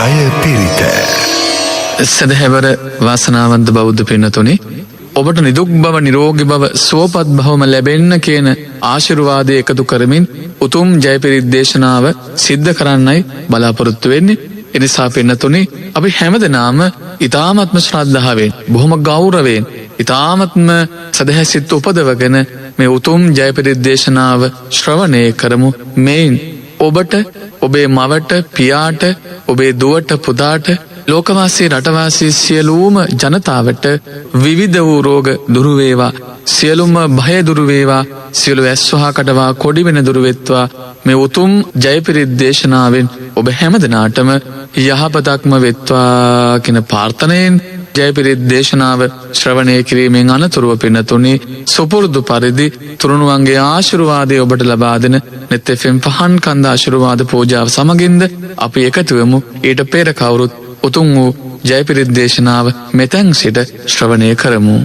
ජය පිරිත. සදහැවර වාසනාවන්ත බෞද්ධ පින්නතුනි, ඔබට නිදුක් බව නිරෝගී බව සුවපත් භවම ලැබෙන්න කියන ආශිර්වාදය එකතු කරමින් උතුම් ජය පිරිත් දේශනාව සිද්ධ කරන්නයි බලාපොරොත්තු වෙන්නේ. එනිසා පින්නතුනි, අපි හැමදෙනාම ඊ타ත්ම ශ්‍රද්ධාවෙන්, බොහොම ගෞරවයෙන්, ඊ타ත්ම සදහැසිත උපදවගෙන මේ උතුම් ජය පිරිත් දේශනාව ශ්‍රවණය කරමු. මේන් ඔබට, ඔබේ මවට, පියාට, ඔබේ දුවට, පුතාට, ලෝකවාසී රටවාසී සියලුම ජනතාවට විවිධ වූ රෝග දුරු වේවා, සියලුම භය දුරු වේවා, සියලු ඇස්වහා කටවා කොඩි වෙන දුරු වෙත්වා. මේ උතුම් ජය පිරිත් දේශනාවෙන් ඔබ හැමදෙනාටම යහපතක්ම වෙත්වා කියන ප්‍රාර්ථනාවෙන් ජය පිරිත් දේශනාව ශ්‍රවණය කිරීමෙන් අනතුරුව පින්නතුනි, සුපුරුදු පරිදි තුරුණුවන්ගේ ආශිර්වාදය ඔබට ලබා දෙන net fm පහන් කන්ද ආශිර්වාද පූජාව සමගින්ද අපි එකතු වෙමු. ඊට පෙර කවුරුත් උතුම් වූ ජය පිරිත් දේශනාව මෙතෙන් සිට ශ්‍රවණය කරමු.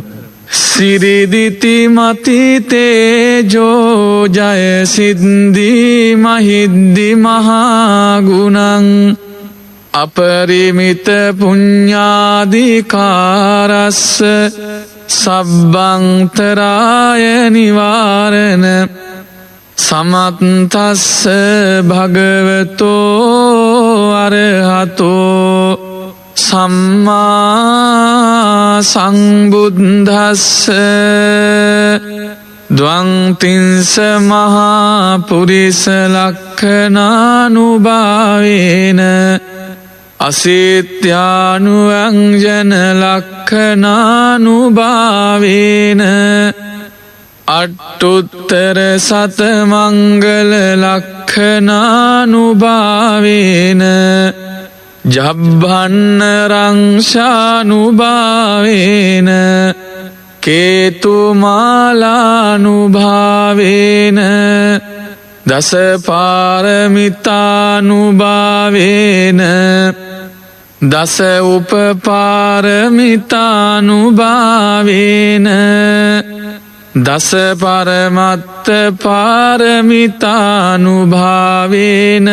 සිරිදිති මති තේජෝ ජය සිද්ධි මහිද්දි මහා ගුණං අපරිමිත පුඤ්ඤාදිකාරස්ස සබ්බන්තරාය නිවාරණ සමත්තස්ස භගවතෝ අරහතෝ සම්මා සංබුද්දස්ස ද්වංතිංස මහා පුරිස ලක්ඛනානුභාවේන අසීත්‍යානුවංජන ලක්ඛනානුභාවේන අට්ඨුත්තර සතමංගල ලක්ඛනානුභාවේන ජබ්බන්න රංශානුභාවේන කේතුමාලානුභාවේන දස පාරමිතානුභාවේන දස උපපාරමිතානුභාවේන දස පරමත්ත පාරමිතානුභාවේන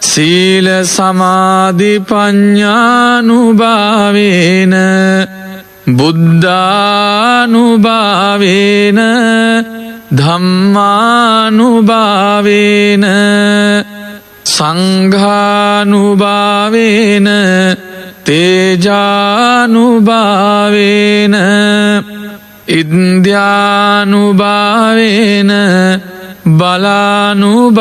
සීල සමාධි පඤ්ඤානුභාවේන බුද්ධානුභාවේන ධම්මානුභාවේන සංඝානුභාවේන තේජානුභාවේන ඉන්ද්‍යානුභාවේන බලානුභාවේන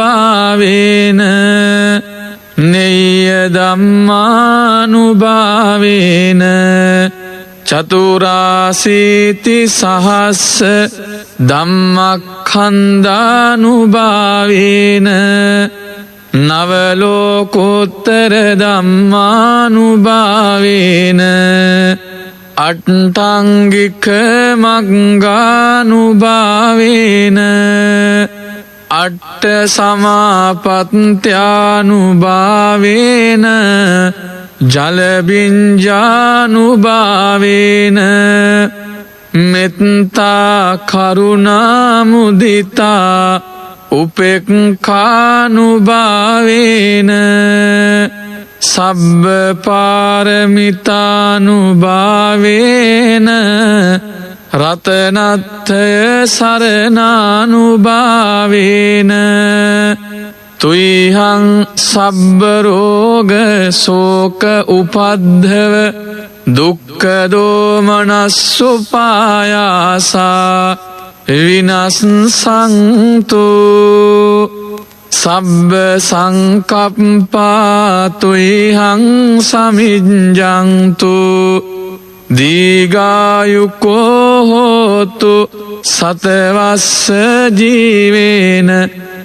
නෙය්‍ය ධම්මානුභාවේන චතුරාසීති සහස්ස ධම්මක්ඛන්ධානුභාවේන නවලෝකෝත්තර ධම්මානුභාවේන අට්ඨංගික මග්ගානුභාවේන අට්ඨ සමාපත්ත්‍යානුභාවේන ජල බිඤ්ජානුභාවේන මෙත්තා කරුණා මුදිතා උපේක්ඛානුභාවේන සබ්බ පාරමිතානුභාවේන රතනත්ථය සරණානුභාවේන තුයිහං සබ්බ රෝග ශෝක උපද්ධව දුක්ඛ දෝමනස්සුපායාසා විනස්සන්තු සබ්බ සංකප්පා තුයිහං සමිඤ්ඤන්තු දීඝායුකෝ හෝතු සතවස්ස ජීවේන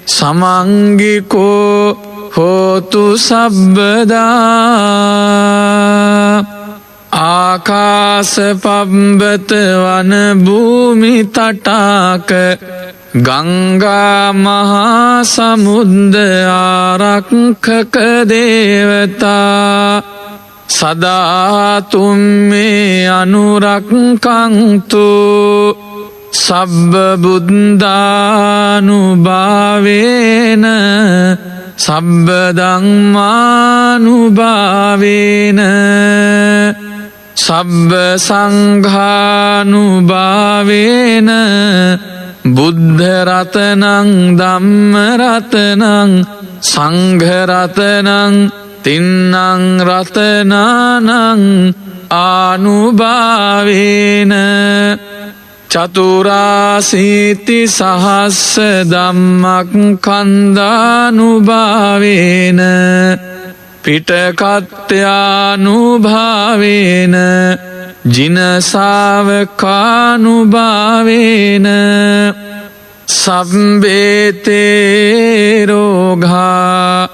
සමංගිකෝ හෝතු සබ්බදා ආකාස පබ්බත වන භූමි තටාක ගංගා මහා සමුද්ද ආරක්ඛක දේවතා සදා තුම්මේ අනුරක්ඛන්තු සබ්බ බුද්ධානුභාවේන සබ්බ ධම්මානුභාවේන සබ්බ සංඝානුභාවේන බුද්ධ රතනං ධම්ම රතනං සංඝ රතනං තින්නං රතනානං ආනුභාවේන චතුරාසීති සහස්ස ධම්මක් කන්දානුභාවේන පිටකත්යානුභාවේන ජිනසාවකානුභාවේන සම්බේතේ රෝගා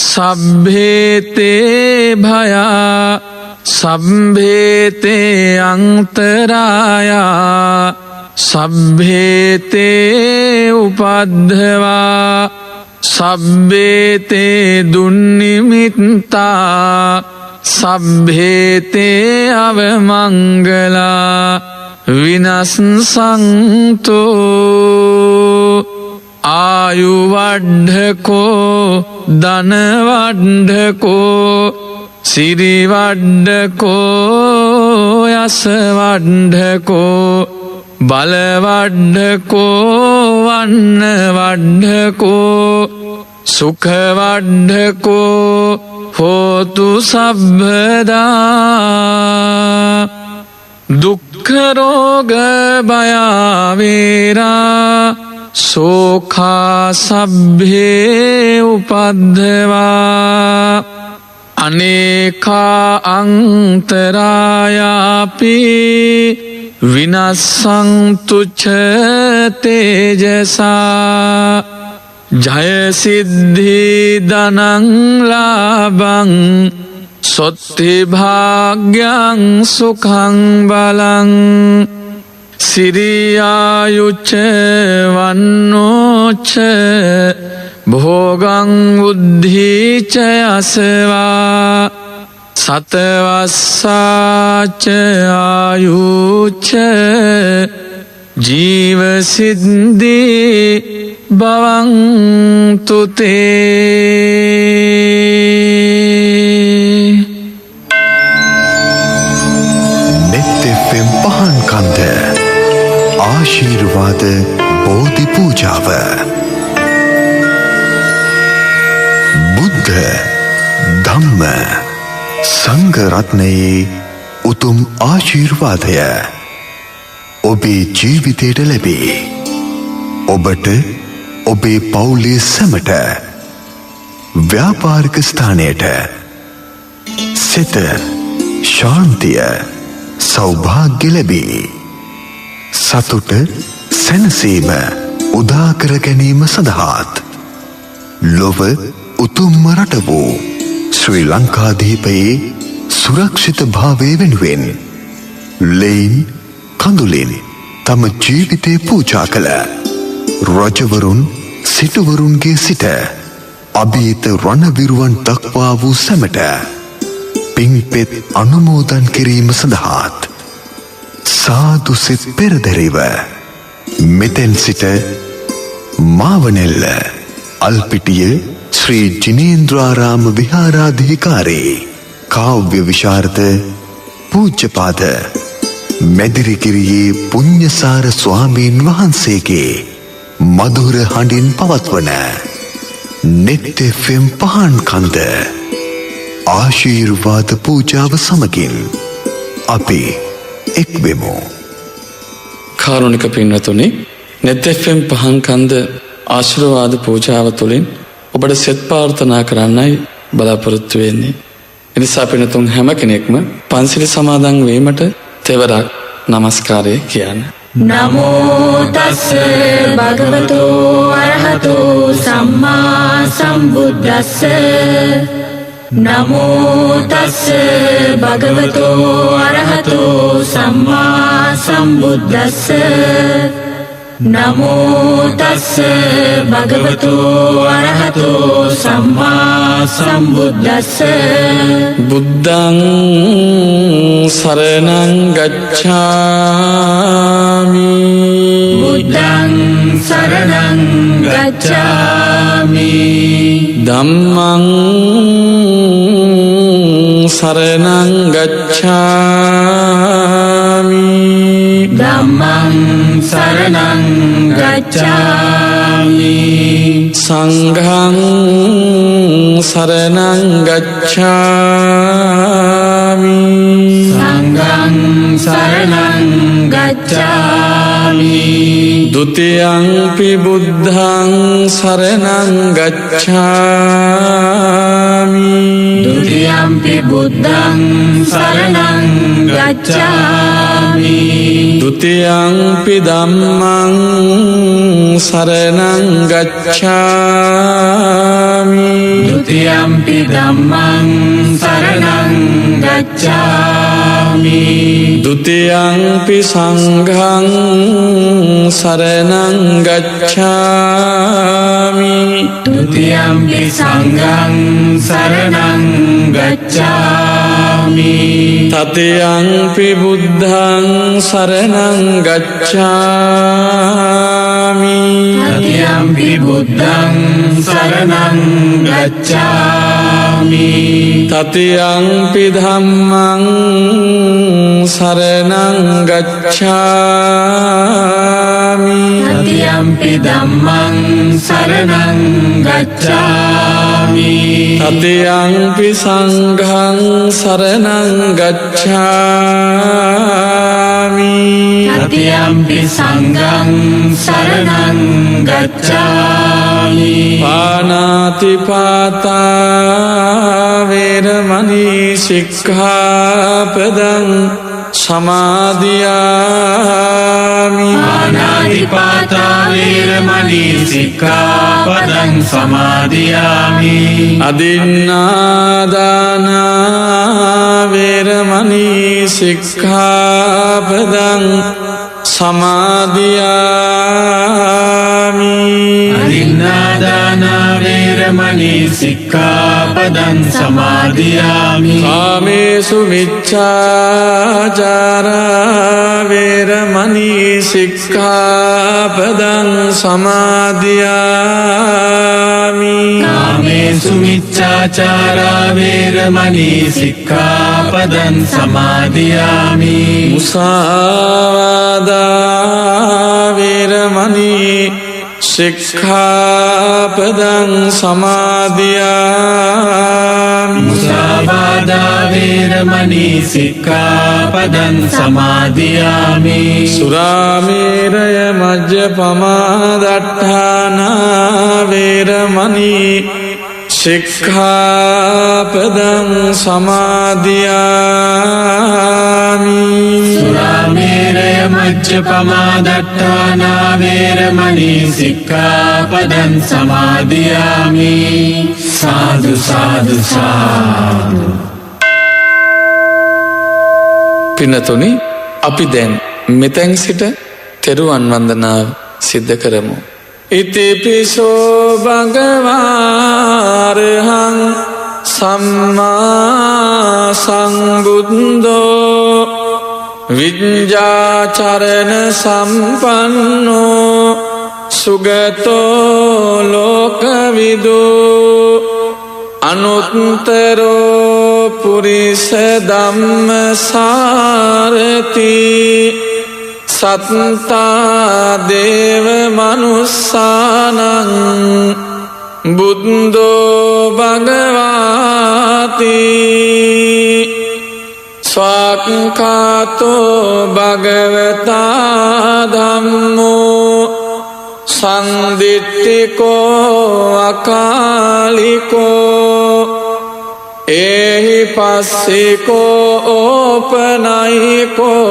සබ්බේතේ භයා සම්භේතේ අන්තරායා සබ්භේතේ උපද්ධවා සබ්භේතේ දුන්නිමිත්තා සබ්භේතේ අවමංගලා විනස්සන්තෝ ආයුවඩ්ඩකෝ ධනවඩ්ඩකෝ සිරිවඩ්ඩකෝ යසවඩ්ඩකෝ බලවඩ්ඩකෝ වන්නවඩ්ඩකෝ සුඛවඩ්ඩකෝ හෝතු සබ්බදා දුක්ඛරෝග භයාවේරා සෝඛා සබ්භේ උපද්ධවා අනේකා අන්තරායාපි විනස්සන්තුච්ච තේජසා ජයසිද්ධි ධනං ලාභං සොත්ති භාග්‍යං සුඛං බලං සිරියායුච්ච වන්නෝච්ච භෝගං උද්ධීච අසවා සතවස්සාච ආයුච්ච ජීවසිද්ධි භවං තුතේ නෙත්තෙෆෙම් පහන් කන්ද ආශීර්වාද බෝධි පූජාව බුද්ධ ධම්ම සංඝ රත්නයේ උතුම් ආශීර්වාදය ඔබේ ජීවිතයට ලැබේ. ඔබට ඔබේ පවුලේ සැමට ව්‍යාපාරික ස්ථානයට සිත ශාන්තිය සෞභාග්‍ය ලැබේ. සතුට සැනසීම උදාකර ගැනීම සඳහාත් ලොව උතුම්ම රට වූ ශ්‍රී ලංකාදීපයේ සුරක්ෂිත භාවය වෙනුවෙන් ලෙයින් කඳුලින් තම ජීවිතය පූජා කළ රජවරුන් සිටුවරුන්ගේ සිට අභීත රණවිරුවන් දක්වා වූ සැමට පින්පෙත් අනුමෝදන් කිරීම සඳහාත් සාදුසිත පෙරදැරිව මෙතැන් සිට මාවනෙල්ල අල්පිටිය ශ්‍රී ජිනේන්ද්‍රාරාම විහාරාධිකාරී කාව්‍ය විශාරද පූජ්‍යපාද මැදිරිගිරියේ පුණ්‍යසාර ස්වාමීන් වහන්සේගේ මధుර හඬින් පවත්වන නෙත් FM පහන් කන්ද ආශීර්වාද පූජාව සමගින් අපි එක්වෙමු. කාරුණික පින්වතුනි, නෙත් FM පහන් කන්ද ආශිර්වාද පූජාව තුළින් ඔබට සෙත් ප්‍රාර්ථනා කරන්නයි බලාපොරොත්තු වෙන්නේ. එනිසා පින්වතුන් හැම කෙනෙක්ම පන්සිල් සමාදන් වීමට තෙවරක් නමස්කාරය කියන්න. නමෝ තස්ස භගවතු අරහතු සම්මා සම්බුද්දස්ස නමෝ තස්ස භගවතු අරහතු සම්මා සම්බුද්දස්ස නමෝ තස්ස භගවතු අරහතු සම්මා සම්බුද්දස්ස බුද්ධං සරණං ගච්ඡාමි බුද්ධං සරණං ගච්ඡාමි ධම්මං සරණං ගච්ඡාමි ධම්මං සරණං ගච්ඡාමි සංඝං සරණං ගච්ඡාමි සංඝං සරණං ගච්ඡාමි ဒုတိယံ පි බුද්ධං සරණං ගච්ඡාමි ဒုတိယံ පි බුද්ධං සරණං ගච්ඡාමි ဒုတိယံ පි ධම්මං සරණං ගච්ඡාමි ဒုတိယံ පි ධම්මං සරණං ගච්ඡාමි ဒုတိယံ පි සංඝං සරණං ගච්ඡාමි ဒုတိယံ පි සංඝං සරණං ගච්ඡාමි တတိယံ පි බුද්ධං සරණං ගච්ඡාමි တတိယံ පි බුද්ධං සරණං ගච්ඡාමි တတိယံ පි ධම්මං සරණං ගච්ඡාමි တတိယံ පි ධම්මං සරණං ගච්ඡාමි တတိယံ පි සංඝං සරණං ගච්ඡාමි တတိယံ පි සංඝං සරණං ගච්ඡාමි පානාති පාතා වේරමණී සික්ඛාපදං සමාදියාමි පාණාතිපාතා වේරමණී සික්ඛාපදං සමාදියාමි අදින්නාදාන වේරමණී සික්ඛාපදං සමාදියාමි අදින්නාදාන වේරමණී සික්ඛාපදං සමාදියාමි කාමේසු මිච්ඡාචාරා වේරමණී සික්ඛාපදං සමාදියාමි කාමේසු මිච්ඡාචාරා වේරමණී සික්ඛාපදං සමාදියාමි මුසාවාදා වේරමණී සික්ඛාපදං සමාදියාමි මුසාවාදා වේරමණී සික්ඛාපදං සමාදියාමි සුරාමේරය මජ්ජපමා දට්ඨානා වේරමණී සික්ඛාපදං සමාදියාමි සුරාමේරය මජ්ජපමා දට්ඨානා වේරමණී සික්ඛාපදං සමාදියාමි සාදු සාදු සාදු පින්නතුනි අපි දැන් මෙතෙන් සිට තෙරුවන් වන්දනාව සිද්ධ කරමු ඉතිපිසෝ භගවාරහං සම්මා සංබුද්ධෝ විඤ්ඤාචරණ සම්පන්නෝ සුගතෝ ලෝකවිදු අනුත්තරෝ පුරිස ධම්මසාරති සත්තා දේව මනුස්සානං බුද්ධෝ භගවාති ස්වාක්ඛාතෝ භගවතා ධම්මෝ සංදිට්ඨිකෝ අකාලිකෝ ඒහි පස්සිකෝ ඕපනයිකෝ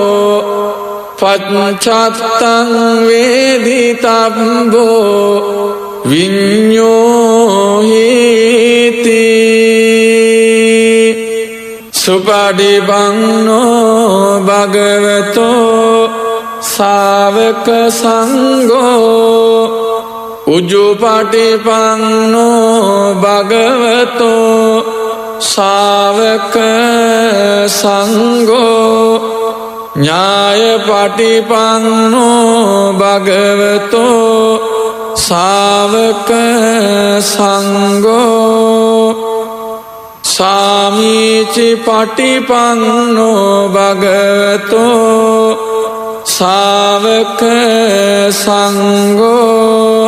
පච්චත්තං වේදිතබ්බෝ විඤ්ඤෝහිති සුපටිපන්නෝ භගවතෝ ශාවක සංඝෝ උජුපටිපන්නෝ භගවතෝ ශාවක සංඝෝ ඥායපටිපන්නෝ භගවතෝ ශාවක සංඝෝ සාමීචි පටිපන්නෝ භගවතෝ ශාවක සංඝෝ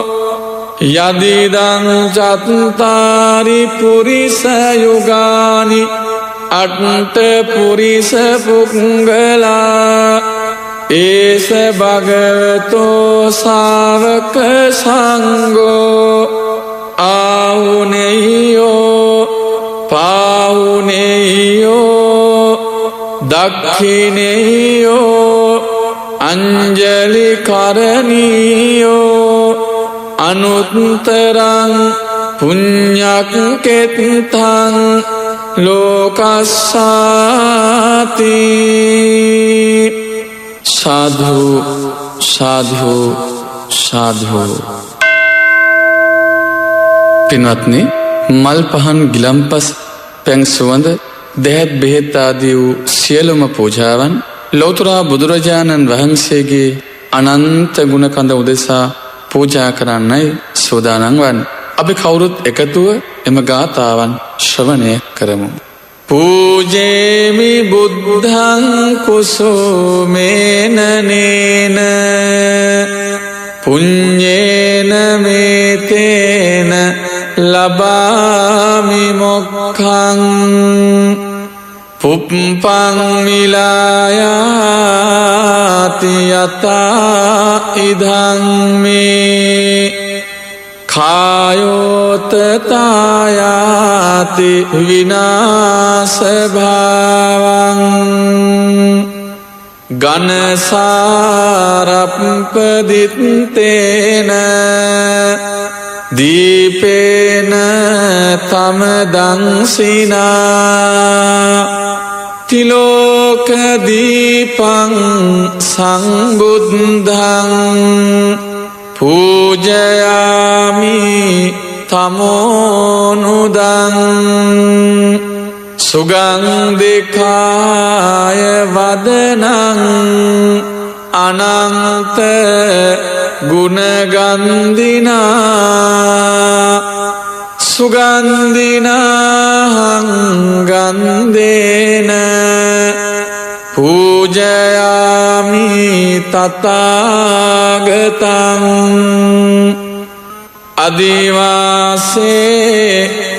යදිදං චත්තාරි පුරිස යුගානි අට්ඨ පුරිස පුංගලා ඒස භගවතෝ ශාවක සංඝෝ ආහුනේයෝ පාහුනේයෝ දක්ඛිනේයෝ අංජලි කරණීයෝ අනුත්තරං පුඤ්ඤක් කෙත්තං ලෝකස්සාති. සාධු සාධු සාධු. පින්වත්නි, මල් පහන් ගිලම්පස් පැන් සුවඳ දෙහත් බෙහෙත් ආදී වූ සියලුම පූජාවන් ලෞතුරා බුදුරජාණන් වහන්සේගේ අනන්ත ගුණ කඳ උදෙසා පූජා කරන්නයි සූදානම් වන්නේ. අපි කවුරුත් එකතුව එම ගාථාවන් ශ්‍රවණය කරමු. පූජේමි බුද්ධං කුසුමේන නේන පුඤ්ඤේන මේතේන ලබාමි මොක්ඛං පුප්පං මිලායාති යතා ඉදං මේ කායෝත තායාති විනාශ භාවං ගනසාරප්පදිත්තේන දීපේන තමදංසිනා තිලෝක දීපං සංබුද්ධං පූජයාමි තමෝනුදං සුගන්ධිකාය වදනං අනන්ත ගුණගන්ධිනා සුගන්ධිනාහං ගන්ධේන පූජයාමි තථාගතං අදිවාසේ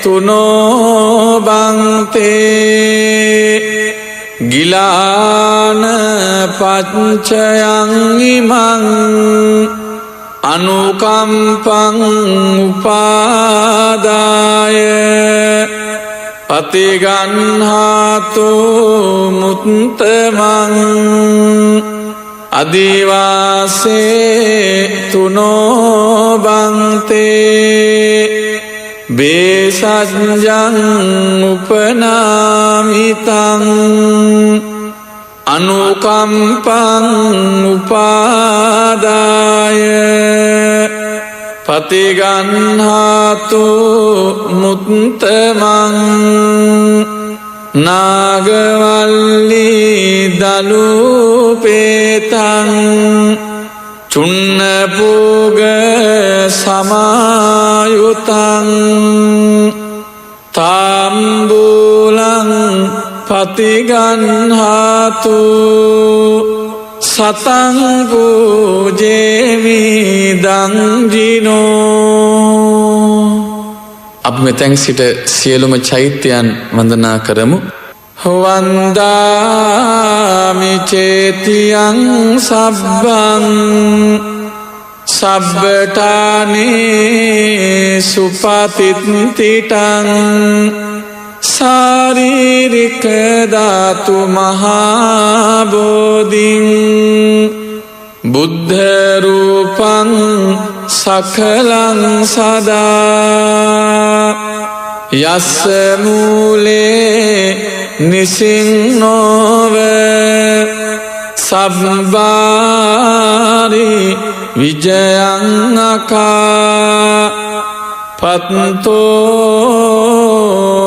තුනෝ බන්තේ ගිලාන පච්චයං ඉමං අනුකම්පං උපාදාය පතිගන්හාතු මුත්තමං අදිවාසේ තුනෝ බන්තේ බේසජ්ජං උපනාමිතං අනුකම්පං උපාදාය පතිගන්හාතු මුත්තමං නාගවල්ලි දලුපේතං චුන්නපූග සමායුතං තාම්බූලං පතිගන්හාතු සතං පූජේමි දංජිනෝ. අප මෙතැන් සිට සියලුම චෛත්‍යයන් වන්දනා කරමු. වන්දාමි චේතියං සබ්බං සබ්බටානේ සුපතිත්තිටං සාරීරික ධාතු මහාබෝධින් බුද්ධ රූපං සකලං සදා යස්ස මූලේ නිසින්නෝව සබ්බාරි විජයං අකා පත්තෝ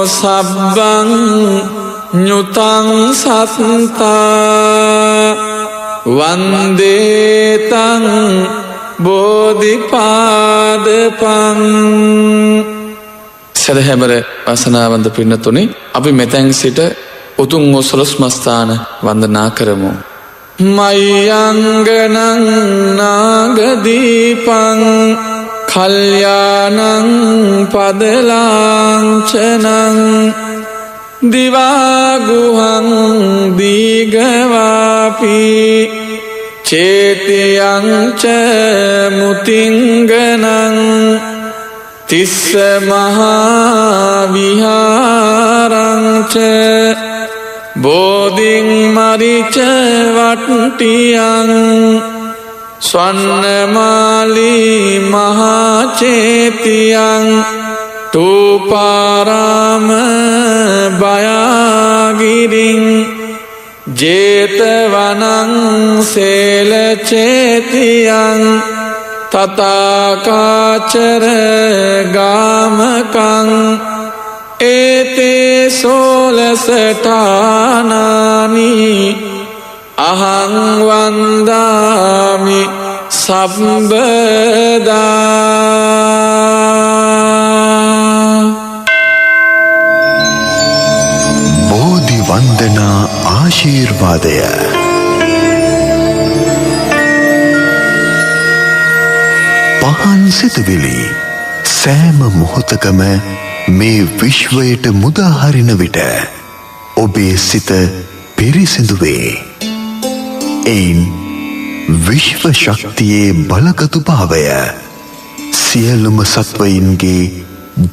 සබ්බං ඤුතං සත්තා වන්දේතං බෝධිපාදපං සදහැබර වසනාවන්ත පින්නතුනි අපි මෙතැන් සිට උතුම් වූ සොළොස්මස්ථාන වන්දනා කරමු. මයංගනං නාගදීපං කල්යාණං පදලාංචනං දිවාගුහං දීගවාපි චේතියං ච මුතිංගනං තිස්ස මහා විහාරං ච බෝධින් මරිච වට්ටියං ස්වන්නමාලී මහාචේතියං තූපාරාම බයාගිරින් ජේතවනං සේලචේතියං තථාකාචර ගාමකං ඒතේ සෝලසඨානානි අහං වන්දාමි සම්බදා. බෝධි වන්දනා ආශිර්වාදය. පහන් සිතුවිලි සෑම මොහොතකම මේ විශ්වයට මුදාහරින විට ඔබේ සිත පිරිසිදු වේ. එයින් විශ්ව ශක්තියේ බලගතු භාවය සියලුම සත්වයින්ගේ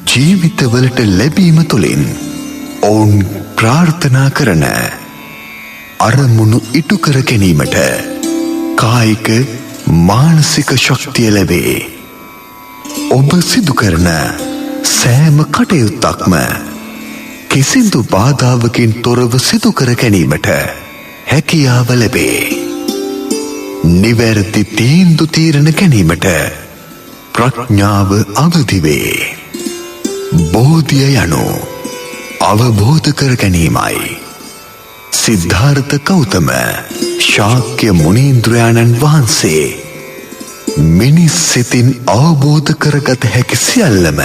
ජීවිතවලට ලැබීම තුළින් ඔවුන් ප්‍රාර්ථනා කරන අරමුණු ඉටු කර ගැනීමට කායික මානසික ශක්තිය ලැබේ. ඔබ සිදු කරන සෑම කටයුත්තක්ම කිසිදු බාධාවකින් තොරව සිදු කර ගැනීමට හැකියාව ලැබේ. නිවැරදි තීන්දුව තීරණ ගැනීමට ප්‍රඥාව අවදි වේ. බෝධිය යනු අවබෝධ කර ගැනීමයි. සිද්ධාර්ථ ගෞතම ශාක්‍ය මුනීන්ද්‍රයාණන් වහන්සේ මිනිස් සිතින් අවබෝධ කරගත හැකි සියල්ලම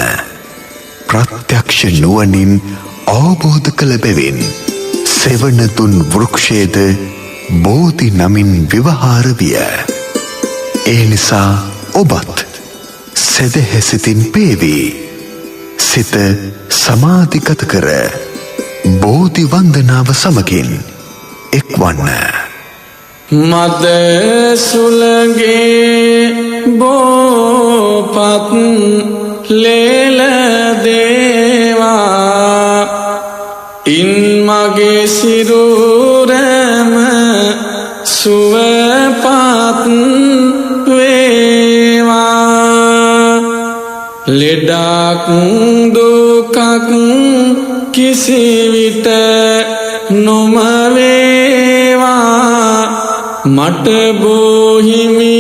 ප්‍රත්‍යක්ෂ නුවණින් අවබෝධ කළ බැවින් සෙවණතුන් වෘක්ෂයේද බෝධි නමින් ව්‍යවහාර විය. ඒ නිසා ඔබත් සදහැ සිතින් පේවි. සිත සමාධිගත කර බෝධි වන්දනාව සමගින් එක්වන්න. මද සුලගේ බෝපත් ලේල දේවා ඉන් මගේ සිරුරම සුවපත් වේවා. ලෙඩක් දුකක් කිසිවිට නොම වේවා. මට බෝහිමිගේ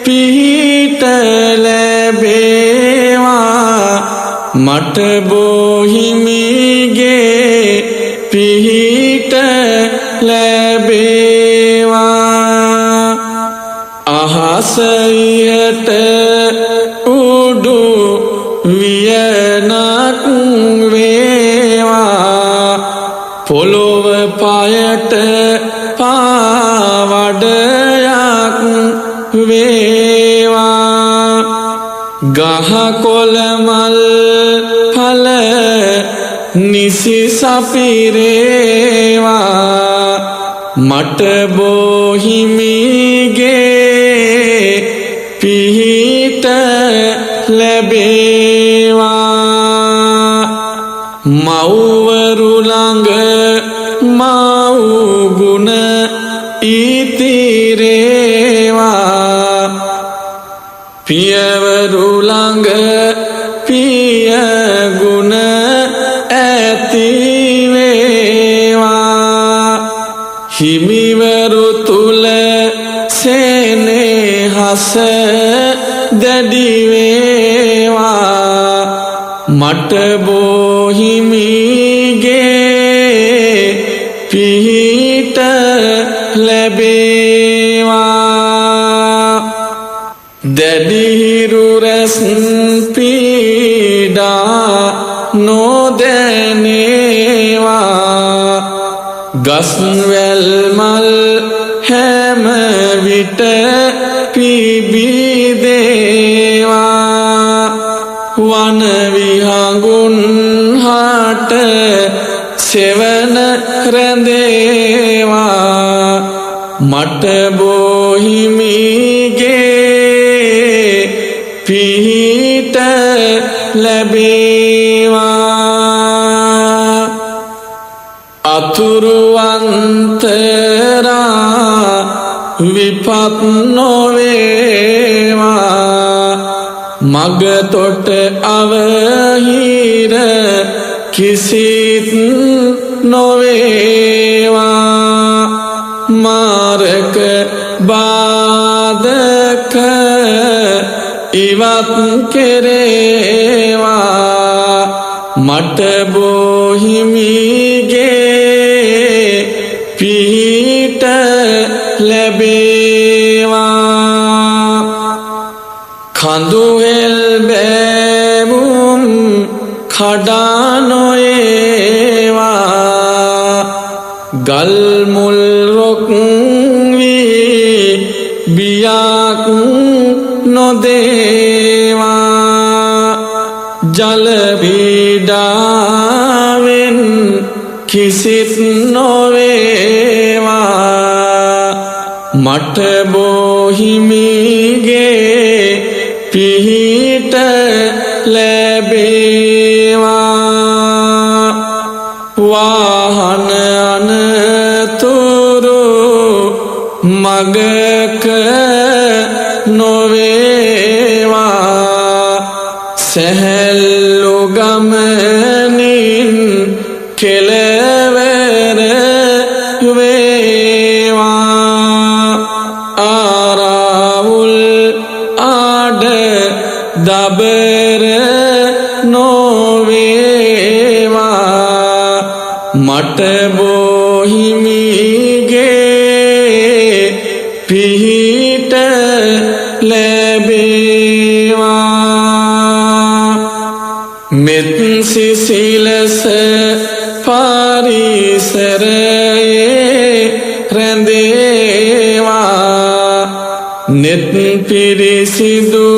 පිහිට ලැබේවා. මට බෝහිමිගේ පිහිට ලැබේවා. අහසයට උඩු වියනක් වේවා. පොළොව පයට පාවඩයක් වේවා. ගහ කොළ මල් ඵල නිසි සපිරේවා. මට බෝහිමිගේ පිහිට ලැබේවා. මව්වරු ළඟ මව් ගුණ ඉතිරේවා. පියවරු ළඟ පිය ගුණ ඇති වේවා. හිමිවරු තුල සෙනෙහස දැඩි වේවා. මට බෝහිමිගේ පිහිට ලැබේවා. දැඩිහිරු රැස් පීඩා නොදැනේවා ගස්වැල් මල් හැම විට පිබිදේවා වන විහඟුන් හට සෙවන රැඳේවා මට බෝහිමිගේ පිහිට ලැබේවා අතුරු අන්තරා විපත් නොවේවා මගතොට අවහිර කිසිත් නොවේවා මාරක බාධක ඉවත් කෙරේවා මට බෝහිමිගේ පිහිට ලැබේවා කඳුහෙල් බෑවුම් කඩා නොයේවා ගල් මුල් රොක් වී බියක් නොදේවා ජල පීඩාවෙන් කිසිත් නොවේවා මට බෝහිමිගේ පිහිට ලැබේවා වාහන අනතුරු මගක නොවේවා සැහැල්ලු ගමනින් කෙළවර වේවා ආරවුල් ආඩ දබර නොවේවා මට බෝහිමිගේ පිහිට ලැබේවා මෙත් සිසිලස පරිසරයේ රැඳේවා නෙත් පිරිසිදු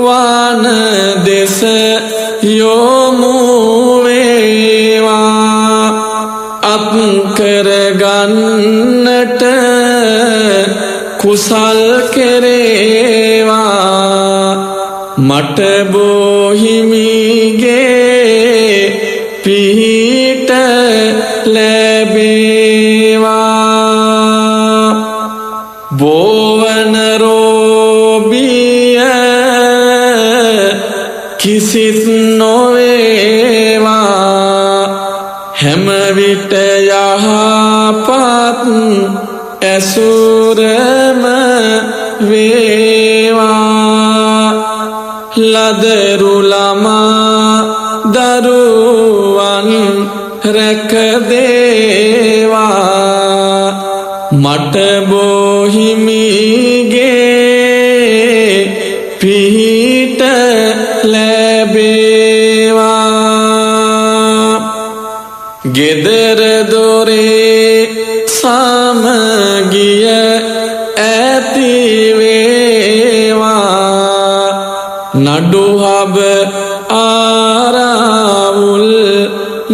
වන දෙස යොමු වේවා අත් කරගන්නට කුසල් කෙරේවා මට බෝහිමිගේ පිහිට ලැබේවා බෝවන රෝබිය කිසිත් නොවේවා හැම විට යහපත් ඇසුරම වේවා ලදරු ළමා දරුවන් රැකදේවා මට බෝහිමිගේ පිහිට ලැබේවා ගෙදර දොරේ සමගිය ඇතිවේවා නඩුහබ ආරවුල්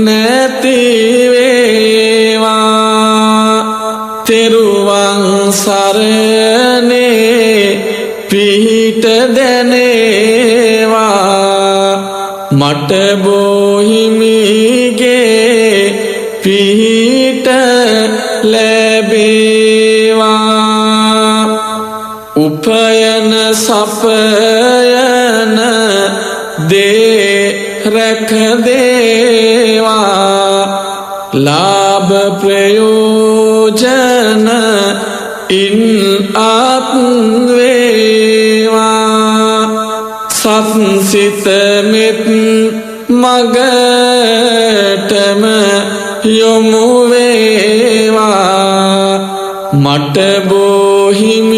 නැතිවේවා තෙරුවන් සරණේ පිහිට දැනේවා මට බෝහිමිගේ පිහිට ලැබේවා උපයන සපයන දේ රැකදේවා ලාභ ප්‍රයෝජන ඉන් අත් වේවා සත්සිත මෙත් මගටම යොමු වේවා මට බෝහිමිගේ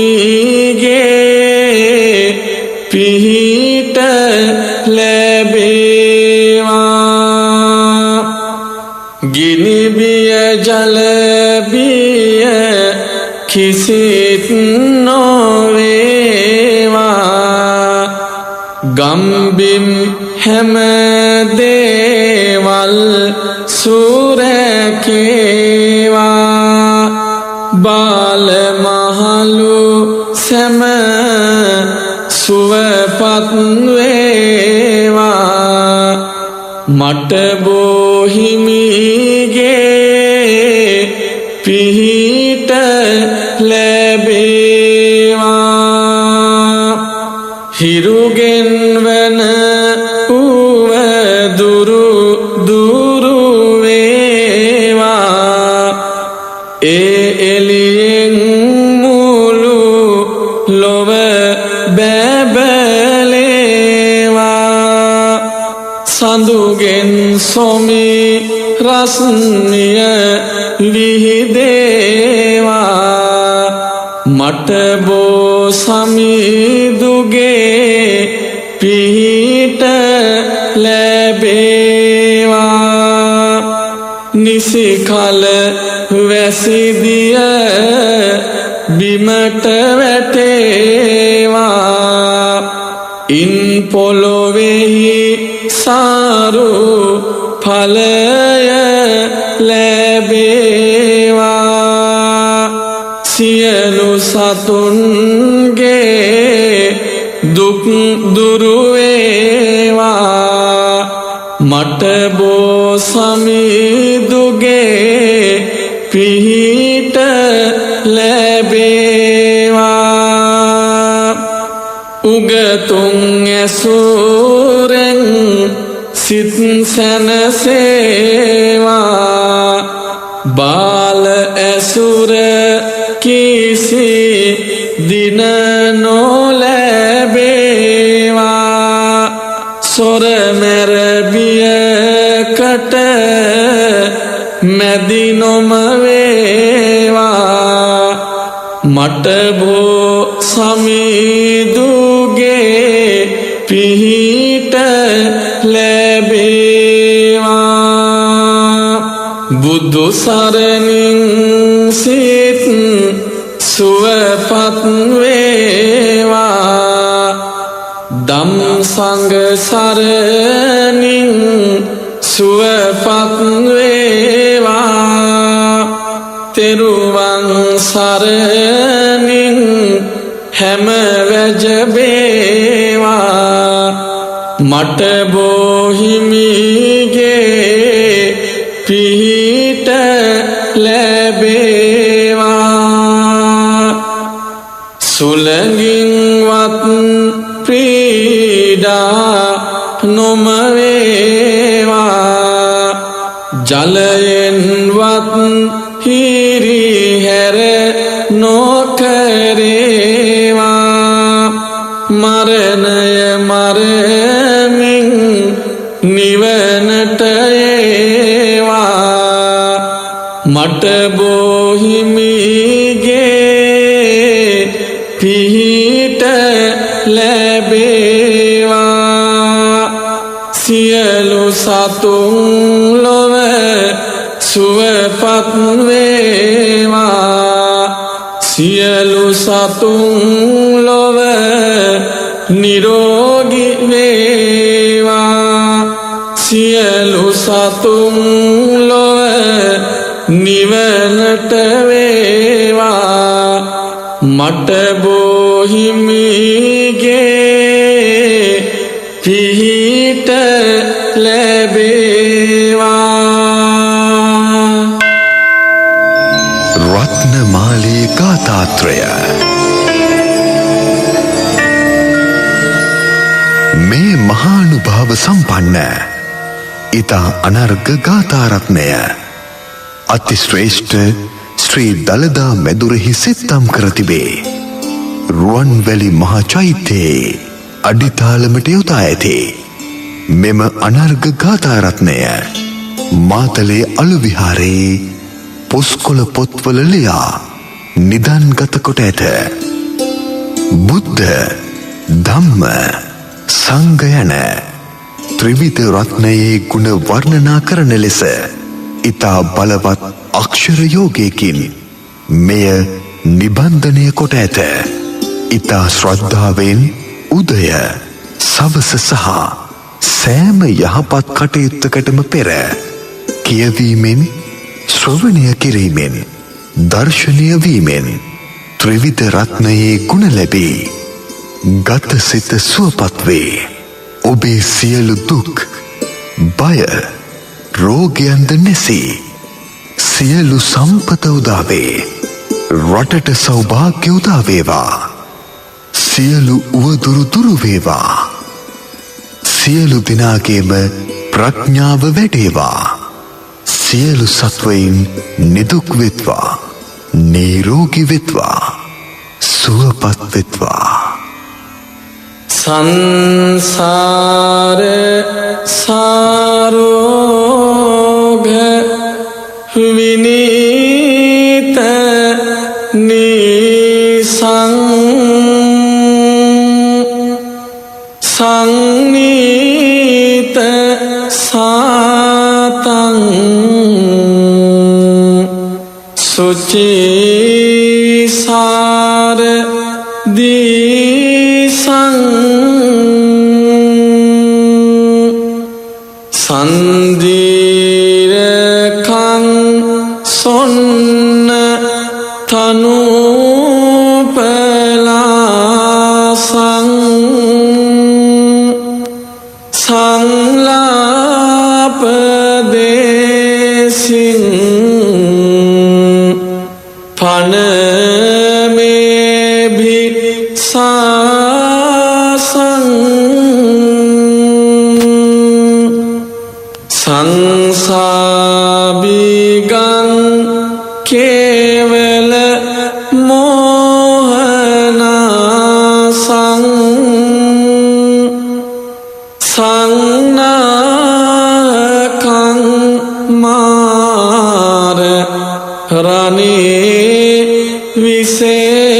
පිහිට ලැබේවා ගිනිබිය ජලබිය කිසිත් නොවේවා ගම්බිම් හැම දේවල් සුරැකේවා බාල මහලු සැම සුවපත් වේවා මට බෝහිමිගේ පිහිට ලැබේවා හිරුගෙන් වන උව දුරු දුරු වේවා ඒ එළියෙන් මුළු ලොව බැබලේවා සඳුගෙන් සොමි රස්නිය විහිදේවා මට බෝ සමිදුගේ පිහිට ලැබේවා නිසි කල වැසිදිය බිමට වැටේවා ඉන් පොළොවෙහි සාරු ඵලය ලැබේවා සියලු සතුන්ගේ දුක් දුරු වේවා මට බෝ සමිදුගේ පිහිට ලැබේවා උගතුන් ඇසුරෙන් සිත් සැනසේවා බාල ඇසුර කිසි දින නොලැබේවා සොර මැර බියකට මැදි නොම වේවා මට බෝ සමිදුගේ පිහිට ලැබේවා බුදු සරණින් සිත සුවපත් වේවා ධම් සංඝ සරණින් සුවපත් වේවා තෙරුවන් සරණින් හැම වැජබේවා මට බෝහිමිගේ පිහිට ලැබේවා සුළඟින්වත් පීඩා නොම වේවා ජලයෙන්වත් හිරිහැර නොකරේවා මරණය මරමින් නිවනට ඒවා මට බෝහිමිගේ පිහිට ලැබේවා සියලු සතුන් ලොව සුවපත් වේවා සියලු සතුන් ලොව නිරෝගී වේවා සියලු සතුන් ලොව නිවනට වේවා මට බෝහිමිගේ පිහිට ලැබේවා රත්නමාලී ගාථාත්‍රය මේ මහානුභාව සම්පන්න ඉතා අනර්ග ගාථාරත්නය අතිශ්‍රේෂ්ඨ ශ්‍රී දළදා මැදුරෙහි සිත්තම් කර තිබේ. රුවන්වැලි මහා චෛත්‍යයේ අඩිතාලමට යොදා ඇති මෙම අනර්ග ගාථාරත්නය මාතලේ අලු විහාරයේ පුස්කොළ පොත්වල ලියා නිදන්ගත කොට ඇත. බුද්ධ ධම්ම සංඝ යන ත්‍රිවිධ රත්නයේ ගුණ වර්ණනා කරන ලෙස ඉතා බලවත් අක්ෂර යෝගයකින් මෙය නිබන්ධනය කොට ඇත. ඉතා ශ්‍රද්ධාවෙන් උදය සවස සහ සෑම යහපත් කටයුත්තකටම පෙර කියවීමෙන් ශ්‍රවණය කිරීමෙන් දර්ශනය වීමෙන් ත්‍රිවිධ රත්නයේ ගුණ ලැබේ. ගත සිත සුවපත් වේ. ඔබේ සියලු දුක් බය රෝගයන්ද නැසී සියලු සම්පත උදාවේ. රටට සෞභාග්‍ය උදා වේවා. සියලු උවදුරු දුරු වේවා. සියලු දෙනාගේම ප්‍රඥාව වැඩේවා. සියලු සත්වයින් නිදුක් වෙත්වා. නිරෝගී වෙත්වා. සුවපත් වෙත්වා. සංසාර සාරෝග විනීත නිසං සංනීත සාතං සුචිසාර දීසං සන්දීරකං සොන්න තනුපලාසං සංලාපදේසින් පනමේභි සාසං සංසාබිගං කේවල මෝහනාසං සංනාකං මාර රණේ විශේෂං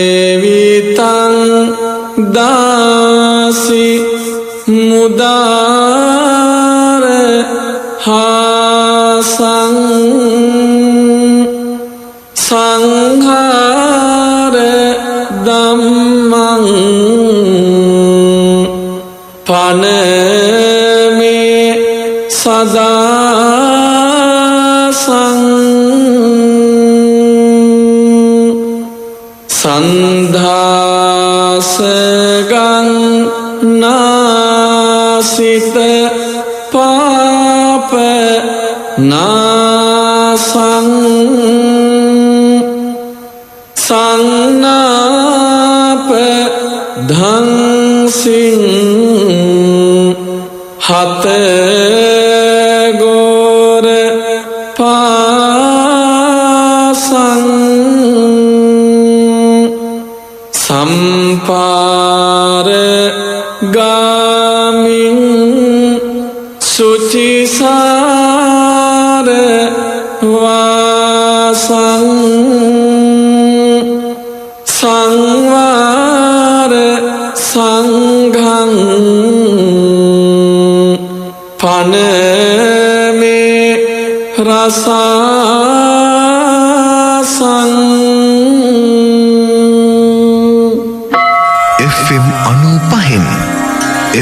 සංසේවිතං දාසි මුදාර හාසං සංඝාර ධම්මං පනමේ සදාසං සන්ධාසගං නාසිත පාප නාසං සංනාප ධංසින් හතගෝර පාසං සම්පාර ගාමින් සුචිසාර වාසං සංවාර සංඝං පනමේ රසාසං FM 95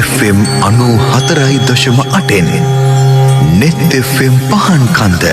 FM 94.8 net FM පහන් කන්ද